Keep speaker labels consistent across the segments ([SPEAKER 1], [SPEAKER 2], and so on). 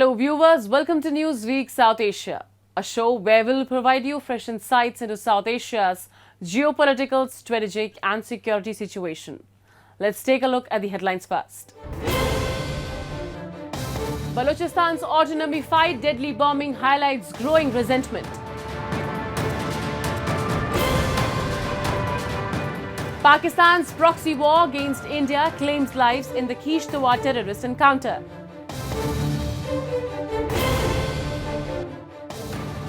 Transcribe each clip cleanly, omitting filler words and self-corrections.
[SPEAKER 1] Hello viewers, welcome to Newsweek South Asia, a show where we'll provide you fresh insights into South Asia's geopolitical, strategic and security situation. Let's take a look at the headlines first. Baluchistan's autonomy fight, deadly bombing highlights growing resentment. Pakistan's proxy war against India claims lives in the Kishtwar terrorist encounter.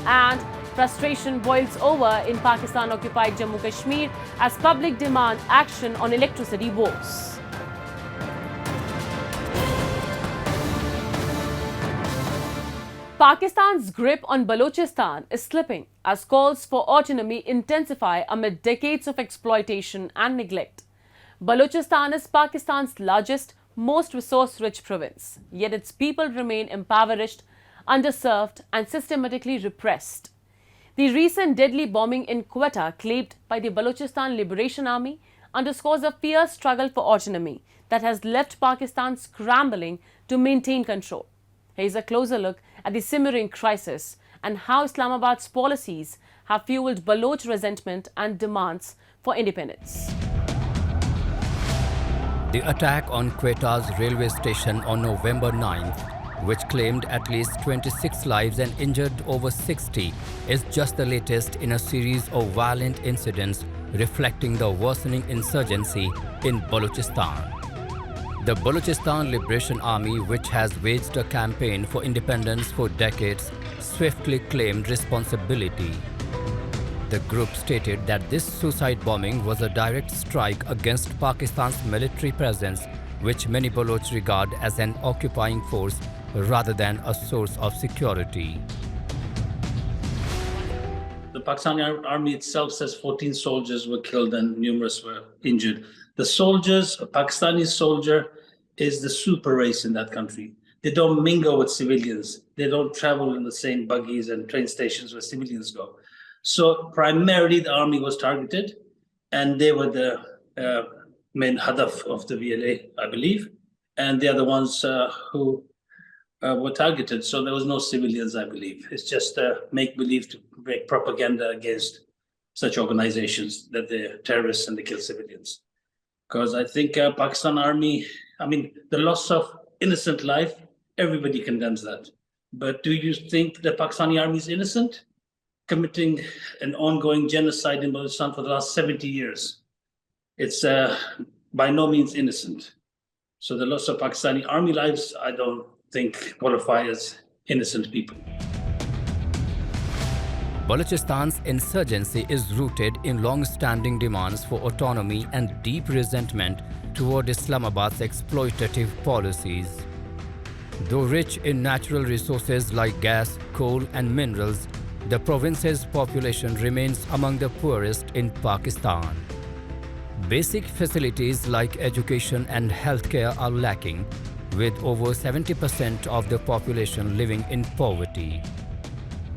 [SPEAKER 1] And frustration boils over in Pakistan-occupied Jammu Kashmir as public demand action on electricity woes. Pakistan's grip on Baluchistan is slipping as calls for autonomy intensify amid decades of exploitation and neglect. Baluchistan is Pakistan's largest, most resource-rich province, yet its people remain impoverished, underserved and systematically repressed. The recent deadly bombing in Quetta, claimed by the Baluchistan Liberation Army, underscores a fierce struggle for autonomy that has left Pakistan scrambling to maintain control. Here's a closer look at the simmering crisis and how Islamabad's policies have fueled Baloch resentment and demands for independence.
[SPEAKER 2] The attack on Quetta's railway station on November 9th, which claimed at least 26 lives and injured over 60, is just the latest in a series of violent incidents reflecting the worsening insurgency in Baluchistan. The Baluchistan Liberation Army, which has waged a campaign for independence for decades, swiftly claimed responsibility. The group stated that this suicide bombing was a direct strike against Pakistan's military presence, which many Baloch regard as an occupying force rather than a source of security.
[SPEAKER 3] The Pakistani army itself says 14 soldiers were killed and numerous were injured. The soldiers, a Pakistani soldier, is the super race in that country. They don't mingle with civilians. They don't travel in the same buggies and train stations where civilians go. So primarily the army was targeted, and they were the main hadaf of the VLA, I believe. And they are the ones who were targeted. So there was no civilians, I believe. It's just make-believe to make propaganda against such organizations that they're terrorists and they kill civilians. Because I think Pakistan army, the loss of innocent life, everybody condemns that. But do you think the Pakistani army is innocent? Committing an ongoing genocide in Baluchistan for the last 70 years. It's by no means innocent. So the loss of Pakistani army lives, I don't think qualify as innocent people.
[SPEAKER 2] Baluchistan's insurgency is rooted in long-standing demands for autonomy and deep resentment toward Islamabad's exploitative policies. Though rich in natural resources like gas, coal and minerals, the province's population remains among the poorest in Pakistan. Basic facilities like education and healthcare are lacking, with over 70% of the population living in poverty.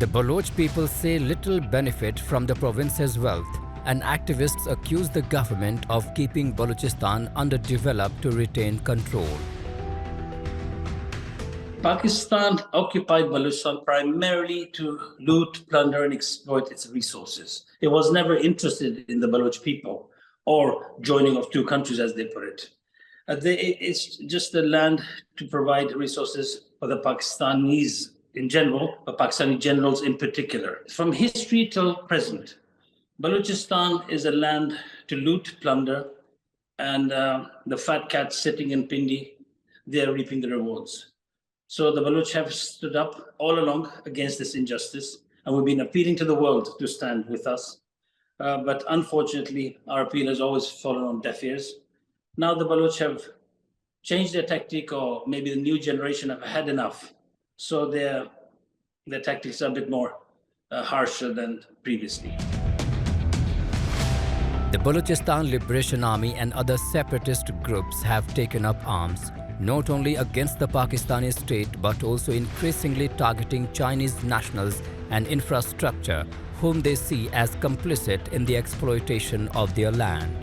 [SPEAKER 2] The Baloch people say little benefit from the province's wealth, and activists accuse the government of keeping Baluchistan underdeveloped to retain control.
[SPEAKER 3] Pakistan occupied Baluchistan primarily to loot, plunder, and exploit its resources. It was never interested in the Baloch people or joining of two countries, as they put it. It's just a land to provide resources for the Pakistanis in general, but Pakistani generals in particular. From history till present, Baluchistan is a land to loot, plunder, and the fat cats sitting in Pindi, they are reaping the rewards. So the Baloch have stood up all along against this injustice, and we've been appealing to the world to stand with us. But unfortunately, our appeal has always fallen on deaf ears. Now the Baloch have changed their tactic, or maybe the new generation have had enough. So their tactics are a bit more harsher than previously.
[SPEAKER 2] The Baluchistan Liberation Army and other separatist groups have taken up arms, not only against the Pakistani state but also increasingly targeting Chinese nationals and infrastructure whom they see as complicit in the exploitation of their land.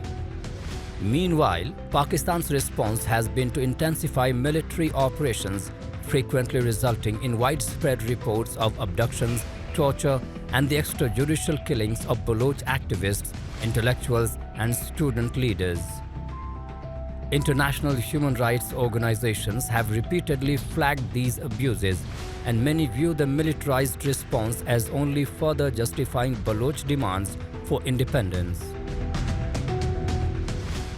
[SPEAKER 2] Meanwhile, Pakistan's response has been to intensify military operations, frequently resulting in widespread reports of abductions, torture, and the extrajudicial killings of Baloch activists, intellectuals, and student leaders. International human rights organizations have repeatedly flagged these abuses, and many view the militarized response as only further justifying Baloch demands for independence.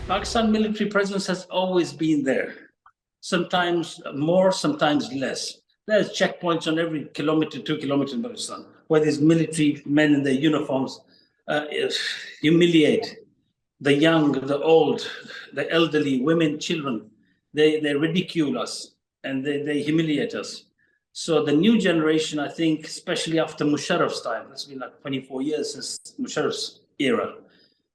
[SPEAKER 3] Pakistan military presence has always been there. Sometimes more, sometimes less. There's checkpoints on every kilometer, 2 kilometers in Pakistan, where these military men in their uniforms humiliate the young, the old, the elderly, women, children. They ridicule us and they humiliate us. So the new generation, I think, especially after Musharraf's time, it's been like 24 years since Musharraf's era,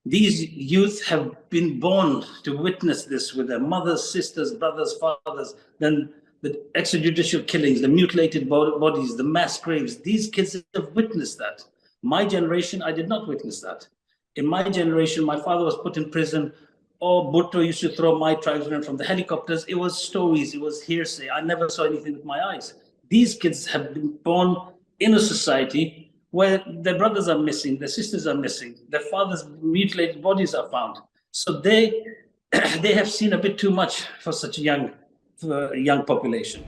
[SPEAKER 3] these youth have been born to witness this with their mothers, sisters, brothers, fathers, then the extrajudicial killings, the mutilated bodies, the mass graves. These kids have witnessed that. My generation, I did not witness that. In my generation, my father was put in prison. Oh, Bhutto used to throw my tribesmen from the helicopters. It was stories, it was hearsay. I never saw anything with my eyes. These kids have been born in a society where their brothers are missing, their sisters are missing, their fathers' mutilated bodies are found. So they have seen a bit too much for such a young population.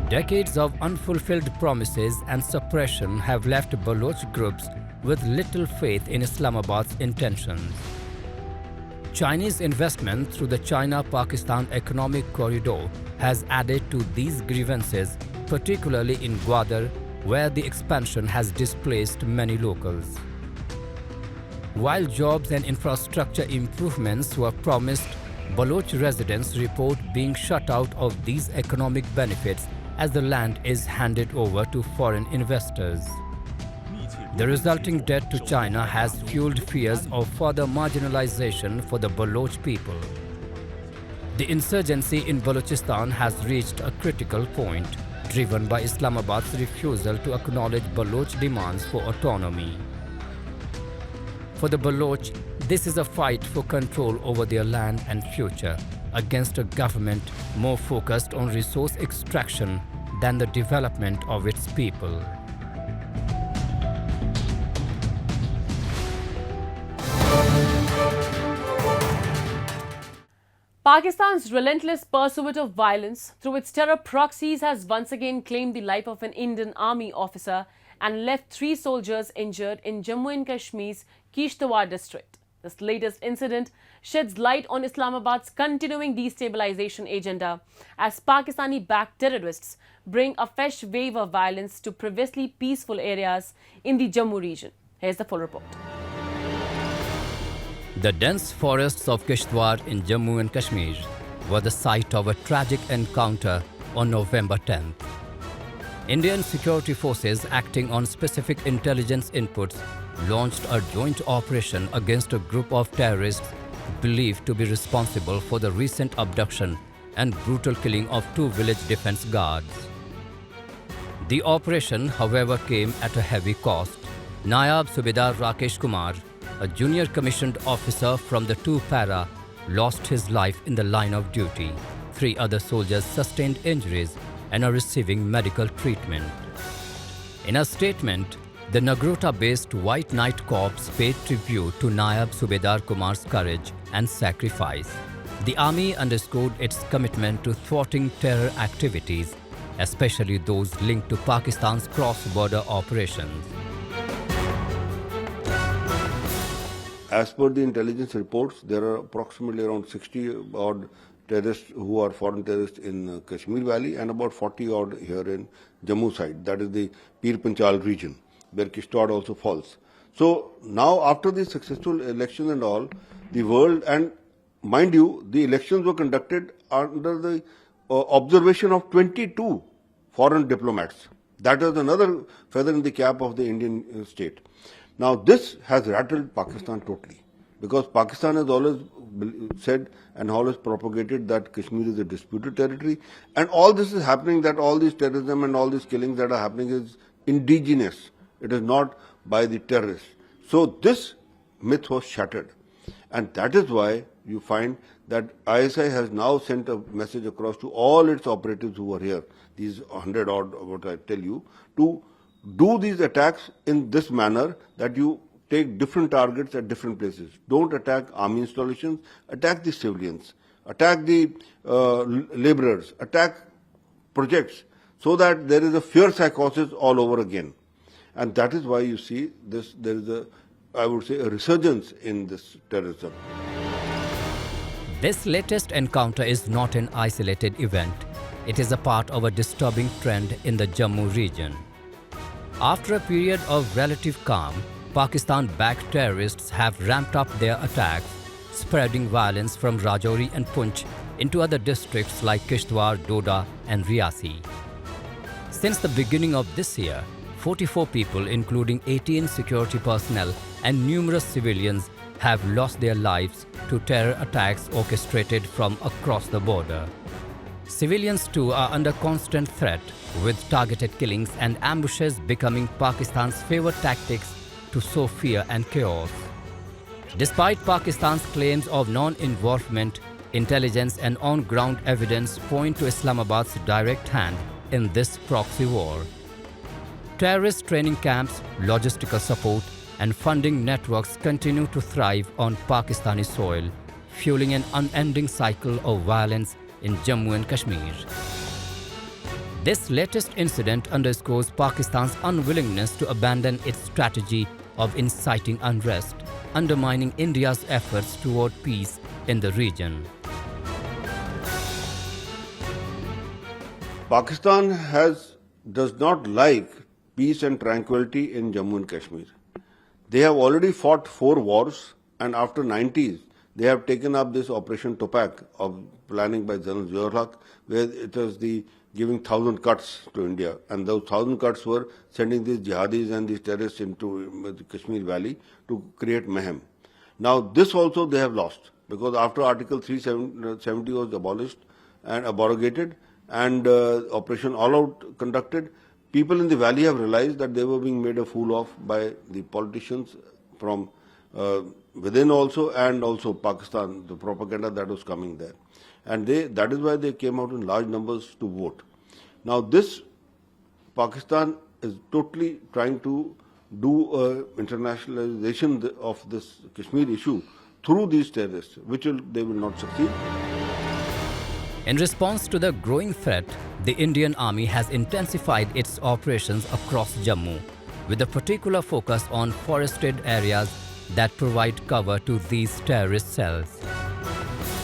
[SPEAKER 2] Decades of unfulfilled promises and suppression have left Baloch groups with little faith in Islamabad's intentions. Chinese investment through the China-Pakistan Economic Corridor has added to these grievances, particularly in Gwadar, where the expansion has displaced many locals. While jobs and infrastructure improvements were promised, Baloch residents report being shut out of these economic benefits as the land is handed over to foreign investors. The resulting debt to China has fueled fears of further marginalization for the Baloch people. The insurgency in Baluchistan has reached a critical point, driven by Islamabad's refusal to acknowledge Baloch demands for autonomy. For the Baloch, this is a fight for control over their land and future against a government more focused on resource extraction than the development of its people.
[SPEAKER 1] Pakistan's relentless pursuit of violence through its terror proxies has once again claimed the life of an Indian Army officer and left 3 soldiers injured in Jammu and Kashmir's Kishtwar district. This latest incident sheds light on Islamabad's continuing destabilization agenda as Pakistani-backed terrorists bring a fresh wave of violence to previously peaceful areas in the Jammu region. Here's the full report.
[SPEAKER 2] The dense forests of Kishtwar in Jammu and Kashmir were the site of a tragic encounter on November 10th. Indian security forces acting on specific intelligence inputs launched a joint operation against a group of terrorists believed to be responsible for the recent abduction and brutal killing of 2 village defense guards. The operation, however, came at a heavy cost. Nayab Subedar Rakesh Kumar, a junior commissioned officer from the 2 para, lost his life in the line of duty. 3 other soldiers sustained injuries and are receiving medical treatment. In a statement, the Nagrota-based White Knight Corps paid tribute to Nayab Subedar Kumar's courage and sacrifice. The army underscored its commitment to thwarting terror activities, especially those linked to Pakistan's cross-border operations.
[SPEAKER 4] As per the intelligence reports, there are approximately around 60-odd terrorists who are foreign terrorists in Kashmir Valley and about 40-odd here in Jammu side, that is the Pir Panchal region, where Kishtwar also falls. So now after the successful election and all, the world, and mind you, the elections were conducted under the observation of 22 foreign diplomats. That is another feather in the cap of the Indian state. Now this has rattled Pakistan totally, because Pakistan has always said and always propagated that Kashmir is a disputed territory, and all this is happening, that all this terrorism and all these killings that are happening is indigenous. It is not by the terrorists. So this myth was shattered, and that is why you find that ISI has now sent a message across to all its operatives who are here, these 100 odd, what I tell you, to do these attacks in this manner, that you take different targets at different places. Don't attack army installations, attack the civilians, attack the laborers, attack projects, so that there is a fear psychosis all over again. And that is why you see this, there is a, I would say, a resurgence in this terrorism.
[SPEAKER 2] This latest encounter is not an isolated event. It is a part of a disturbing trend in the Jammu region. After a period of relative calm, Pakistan-backed terrorists have ramped up their attacks, spreading violence from Rajouri and Poonch into other districts like Kishtwar, Doda and Riyasi. Since the beginning of this year, 44 people, including 18 security personnel and numerous civilians, have lost their lives to terror attacks orchestrated from across the border. Civilians too are under constant threat, with targeted killings and ambushes becoming Pakistan's favorite tactics to sow fear and chaos. Despite Pakistan's claims of non-involvement, intelligence and on-ground evidence point to Islamabad's direct hand in this proxy war. Terrorist training camps, logistical support and funding networks continue to thrive on Pakistani soil, fueling an unending cycle of violence in Jammu and Kashmir. This latest incident underscores Pakistan's unwillingness to abandon its strategy of inciting unrest, undermining India's efforts toward peace in the region.
[SPEAKER 4] Pakistan does not like peace and tranquility in Jammu and Kashmir. They have already fought 4 wars, and after 90s, they have taken up this Operation Topak of planning by General Ziaul-Haq, where it was the giving 1,000 cuts to India, and those 1,000 cuts were sending these jihadis and these terrorists into the Kashmir Valley to create mayhem. Now this also they have lost, because after Article 370 was abolished and abrogated, and Operation All Out conducted, people in the valley have realized that they were being made a fool of by the politicians from within also, and also Pakistan, the propaganda that was coming there. And that is why they came out in large numbers to vote. Now this, Pakistan is totally trying to do internationalization of this Kashmir issue through these terrorists, which they will not succeed.
[SPEAKER 2] In response to the growing threat, the Indian Army has intensified its operations across Jammu, with a particular focus on forested areas that provide cover to these terrorist cells.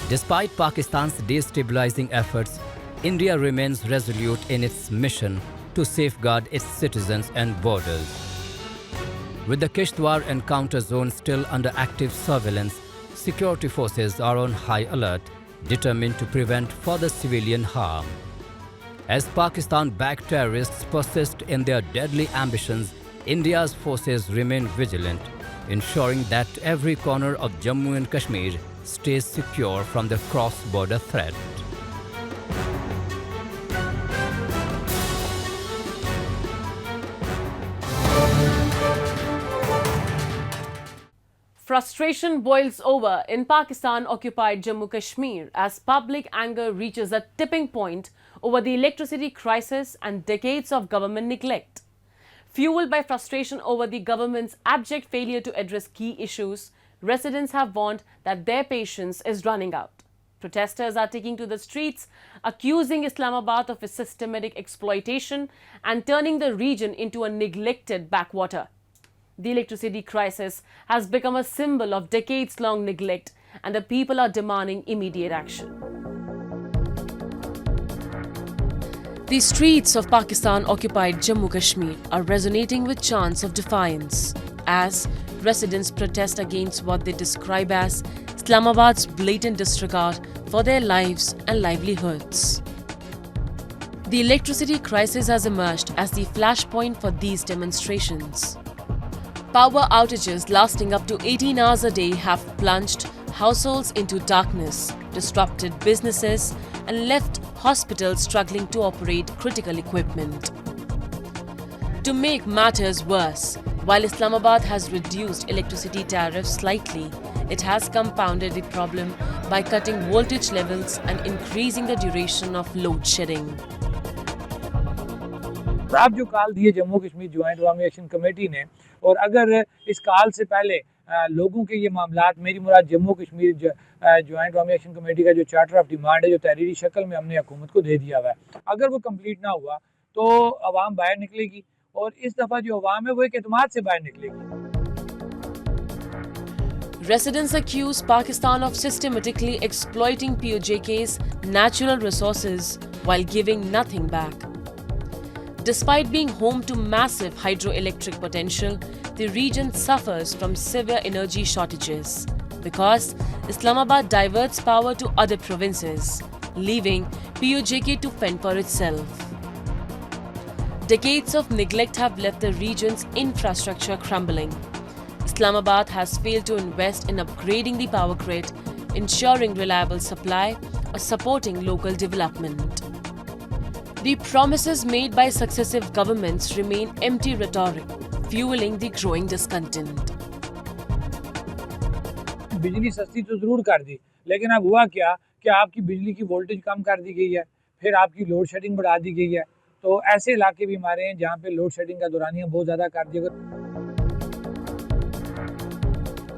[SPEAKER 2] Despite Pakistan's destabilizing efforts, India remains resolute in its mission to safeguard its citizens and borders. With the Kishtwar encounter zone still under active surveillance, security forces are on high alert, determined to prevent further civilian harm. As Pakistan-backed terrorists persist in their deadly ambitions, India's forces remain vigilant, ensuring that every corner of Jammu and Kashmir stays secure from the cross-border threat.
[SPEAKER 1] Frustration boils over in Pakistan-occupied Jammu Kashmir as public anger reaches a tipping point over the electricity crisis and decades of government neglect. Fueled by frustration over the government's abject failure to address key issues, residents have warned that their patience is running out. Protesters are taking to the streets, accusing Islamabad of a systematic exploitation and turning the region into a neglected backwater. The electricity crisis has become a symbol of decades-long neglect, and the people are demanding immediate action. The streets of Pakistan-occupied Jammu Kashmir are resonating with chants of defiance as residents protest against what they describe as Islamabad's blatant disregard for their lives and livelihoods. The electricity crisis has emerged as the flashpoint for these demonstrations. Power outages lasting up to 18 hours a day have plunged households into darkness, disrupted businesses, and left hospitals struggling to operate critical equipment. To make matters worse, While Islamabad has reduced electricity tariffs slightly, it has compounded the problem by cutting voltage levels and increasing the duration of load shedding.
[SPEAKER 5] आप जो call दिए Jammu Kashmir joint अवामी action committee ने, और अगर इस call से पहले लोगों के ये मामलात, मेरी मुराद जम्मू कश्मीर ज्वाइंट अवामी एक्शन कमेटी का जो चार्टर ऑफ डिमांड है जो तहरीरी शक्ल में हमने हुकूमत को दे दिया हुआ है, अगर वो कंप्लीट ना हुआ तो अवाम बाहर निकलेगी, और इस दफ़ा जो अवाम है वो एक एतमाद से बाहर निकलेगी।
[SPEAKER 1] Residents accuse Pakistan of systematically exploiting POJK's natural resources while giving nothing back. Despite being home to massive hydroelectric potential, the region suffers from severe energy shortages because Islamabad diverts power to other provinces, leaving POJK to fend for itself. Decades of neglect have left the region's infrastructure crumbling. Islamabad has failed to invest in upgrading the power grid, ensuring reliable supply, or supporting local development. The promises made by successive governments remain empty rhetoric, fueling the growing discontent.
[SPEAKER 5] बिजली सस्ती तो ज़रूर कर दी, लेकिन अब हुआ क्या कि आपकी बिजली की वोल्टेज कम कर दी गई है, फिर आपकी लोड शेडिंग बढ़ा दी गई है। तो ऐसे इलाके भी हमारे हैं जहाँ पे लोड शेडिंग का दौरानिया बहुत ज़्यादा कर दिया गया।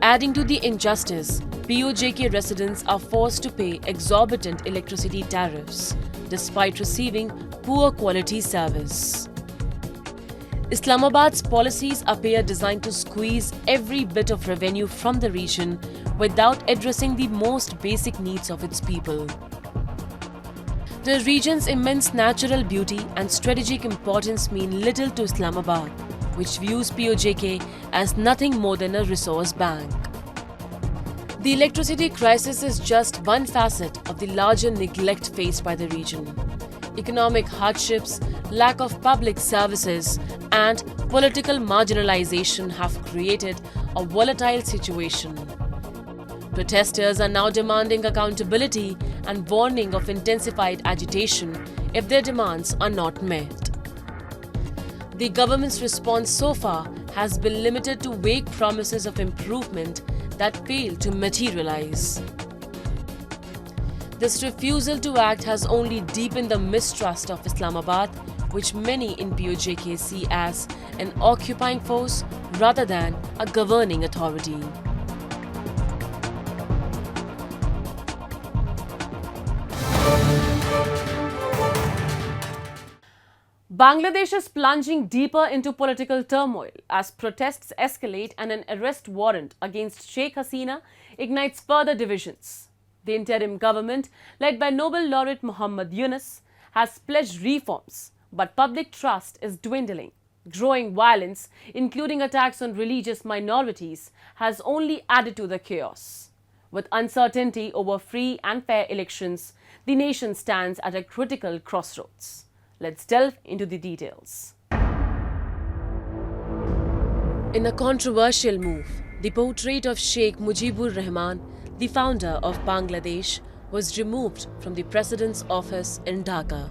[SPEAKER 1] Adding to the injustice, POJK residents are forced to pay exorbitant electricity tariffs despite receiving poor quality service. Islamabad's policies appear designed to squeeze every bit of revenue from the region without addressing the most basic needs of its people. The region's immense natural beauty and strategic importance mean little to Islamabad, which views POJK as nothing more than a resource bank. The electricity crisis is just one facet of the larger neglect faced by the region. Economic hardships, lack of public services, and political marginalization have created a volatile situation. Protesters are now demanding accountability and warning of intensified agitation if their demands are not met. The government's response so far has been limited to vague promises of improvement that fail to materialize. This refusal to act has only deepened the mistrust of Islamabad, which many in POJK see as an occupying force rather than a governing authority. Bangladesh is plunging deeper into political turmoil as protests escalate and an arrest warrant against Sheikh Hasina ignites further divisions. The interim government, led by Nobel laureate Muhammad Yunus, has pledged reforms, but public trust is dwindling. Growing violence, including attacks on religious minorities, has only added to the chaos. With uncertainty over free and fair elections, the nation stands at a critical crossroads. Let's delve into the details. In a controversial move, the portrait of Sheikh Mujibur Rahman, the founder of Bangladesh, was removed from the president's office in Dhaka.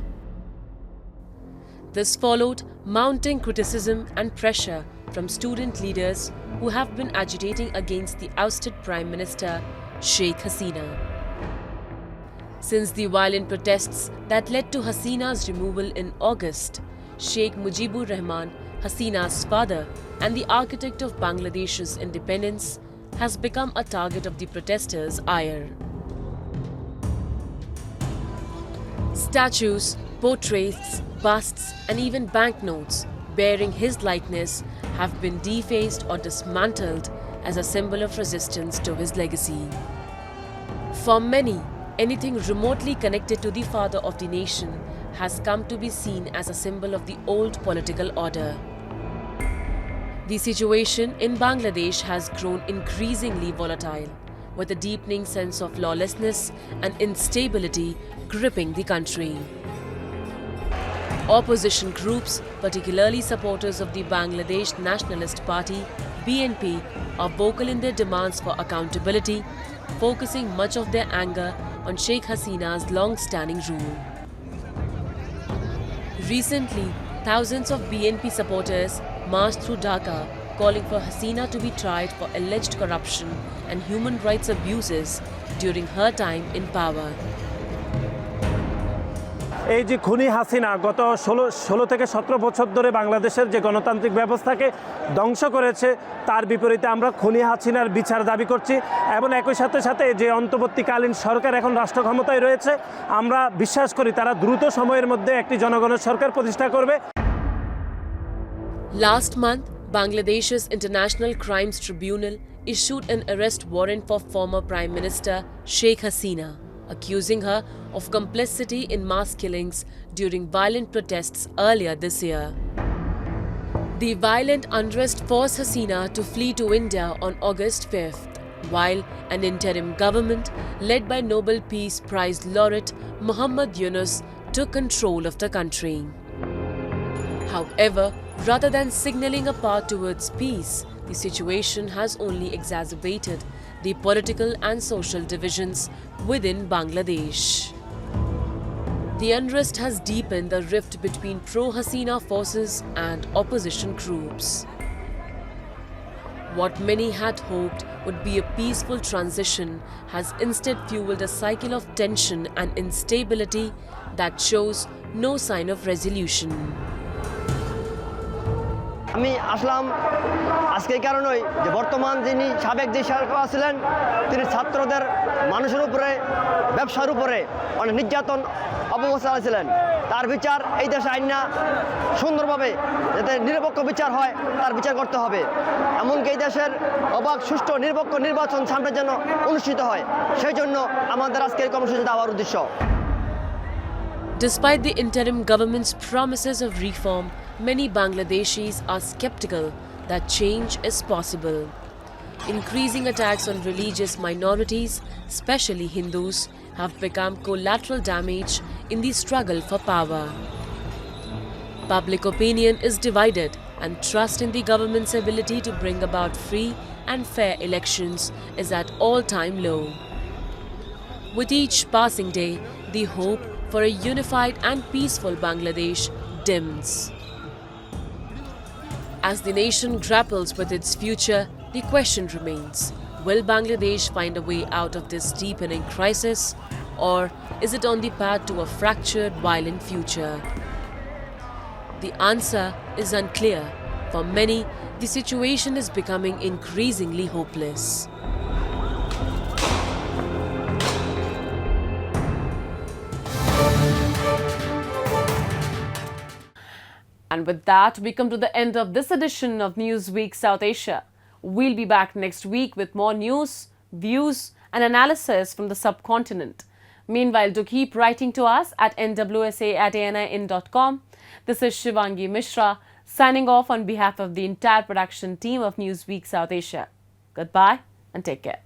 [SPEAKER 1] This followed mounting criticism and pressure from student leaders who have been agitating against the ousted Prime Minister Sheikh Hasina. Since the violent protests that led to Hasina's removal in August, Sheikh Mujibur Rahman, Hasina's father and the architect of Bangladesh's independence, has become a target of the protesters' ire. Statues, portraits, busts and even banknotes bearing his likeness have been defaced or dismantled as a symbol of resistance to his legacy. For many, anything remotely connected to the father of the nation has come to be seen as a symbol of the old political order. The situation in Bangladesh has grown increasingly volatile, with a deepening sense of lawlessness and instability gripping the country. Opposition groups, particularly supporters of the Bangladesh Nationalist Party (BNP), are vocal in their demands for accountability, focusing much of their anger on Sheikh Hasina's long-standing rule. Recently, thousands of BNP supporters marched through Dhaka, calling for Hasina to be tried for alleged corruption and human rights abuses during her time in power.
[SPEAKER 6] এই যে খুনি হাসিনা গত 16 থেকে 17 বছর ধরে বাংলাদেশের যে গণতান্ত্রিক ব্যবস্থাকে ধ্বংস করেছে, তার বিপরীতে আমরা খুনি হাসিনার বিচার দাবি করছি এবং একই সাথে সাথে যে অন্তর্বর্তীকালীন সরকার এখন রাষ্ট্র ক্ষমতায় রয়েছে, আমরা বিশ্বাস করি তারা দ্রুত সময়ের মধ্যে একটি জনগণের সরকার প্রতিষ্ঠা করবে।
[SPEAKER 1] Last month, Bangladesh's International Crimes Tribunal issued an arrest warrant for former Prime Minister Sheikh Hasina, accusing her of complicity in mass killings during violent protests earlier this year. The violent unrest forced Hasina to flee to India on August 5th, while an interim government led by Nobel Peace Prize laureate Muhammad Yunus took control of the country. However, rather than signaling a path towards peace, the situation has only exacerbated the political and social divisions within Bangladesh. The unrest has deepened the rift between pro-Hasina forces and opposition groups. What many had hoped would be a peaceful transition has instead fueled a cycle of tension and instability that shows no sign of resolution.
[SPEAKER 7] আমি আসলাম আজকে এই কারণেই যে বর্তমান যিনি সাবেক যে সরকার ছিলেন, তিনি ছাত্রদের মানুষের উপরে ব্যবসার উপরে অনেক নির্যাতন অপপ্রচার চালাচ্ছিলেন। তার বিচার এই দেশে আইন না সুন্দরভাবে যাতে নিরপেক্ষ বিচার হয়, তার বিচার করতে হবে। এমনকি এই দেশের অবাধ সুষ্ঠু নিরপেক্ষ নির্বাচন সামনে যেন অনুষ্ঠিত হয়, সেই জন্য আমাদের আজকের কর্মসূচি দেওয়ার উদ্দেশ্য।
[SPEAKER 1] Despite the interim government's promises of reform, many Bangladeshis are skeptical that change is possible. Increasing attacks on religious minorities, especially Hindus, have become collateral damage in the struggle for power. Public opinion is divided, and trust in the government's ability to bring about free and fair elections is at all-time low. With each passing day, the hope for a unified and peaceful Bangladesh dims. As the nation grapples with its future, the question remains, will Bangladesh find a way out of this deepening crisis, or is it on the path to a fractured, violent future? The answer is unclear. For many, the situation is becoming increasingly hopeless. And with that, we come to the end of this edition of Newsweek South Asia. We'll be back next week with more news, views, and analysis from the subcontinent. Meanwhile, do keep writing to us at nwsa@anin.com. This is Shivangi Mishra signing off on behalf of the entire production team of Newsweek South Asia. Goodbye and take care.